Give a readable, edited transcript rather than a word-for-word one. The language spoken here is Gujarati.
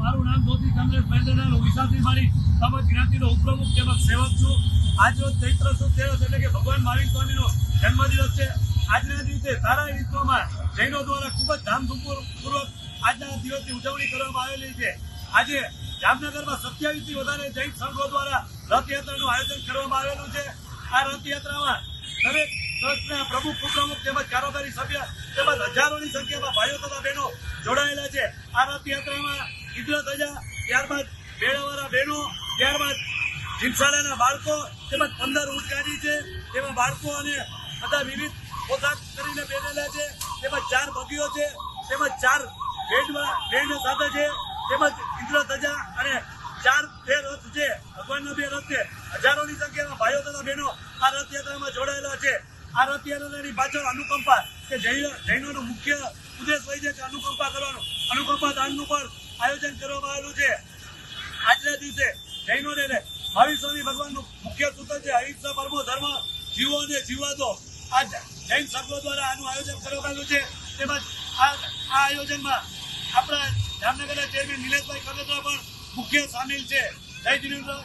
મારું નામ ધોતી કમલેશ મેંદરડા, હું વિશાલથી મારી બાબત જ્ઞાતિનો ઉપપ્રમુખ તેમજ સેવક છું. આજરોજ ચૈત્ર સુદ તેરસ એટલે કે ભગવાન મહાવીર સ્વામીનો જન્મદિવસ છે. આજના દિવસે સારા વિશ્વમાં જૈનો દ્વારા ખૂબ જ ધામધૂમપૂર્વક આજના દિવસની ઉજવણી કરવામાં આવેલી છે. આજે જામનગરમાં 27થી વધારે જૈન સંઘો દ્વારા રથયાત્રાનું આયોજન કરવામાં આવેલું છે. આ રથયાત્રામાં દરેક ટ્રસ્ટના પ્રમુખ ઉપપ્રમુખ તેમજ કારોબારી સભ્ય તેમજ હજારોની સંખ્યામાં ભાઈઓ તથા બહેનો જોડાયેલા છે. આ રથયાત્રામાં ઇન્દ્ર ધજા, ત્યારબાદ મેળાવાળા બહેનો, ત્યારબાદ જીમશાળાના બાળકો તેમજ 15 ઊંટગાડી છે. તેમાં બાળકો અને બધા વિવિધ પોશાક કરીને પહેરેલા છે. તેમજ 4 બગીઓ છે, તેમજ 4 બેન્ડ સાથે છે, તેમજ ઇન્દ્ર ધજા અને 4 રથ છે. ભગવાનના 2 રથ છે. હજારોની સંખ્યામાં ભાઈઓ તથા બહેનો આ રથયાત્રામાં જોડાયેલા છે. આ રથયાત્રાની પાછળ અનુકંપા કે જૈનોનો મુખ્ય ઉદ્દેશ હોય છે કે અનુકંપા કરવાનો, અનુકંપા દાનનું પણ આયોજન કરવામાં આવેલું છે. આજના દિવસે જૈનોને મહાવીર સ્વામી ભગવાનનું મુખ્ય સૂત્ર છે અહિંસા પરમો ધર્મ, જીવો અને જીવવા દો. આ જૈન સંઘો દ્વારા આનું આયોજન કરવામાં આવ્યું છે. તેમજ આ આયોજનમાં આપણા જામનગરના ચેરમેન નિલેશભાઈ કડોદરા પણ મુખ્ય સામેલ છે. જય જીનેન્દ્ર.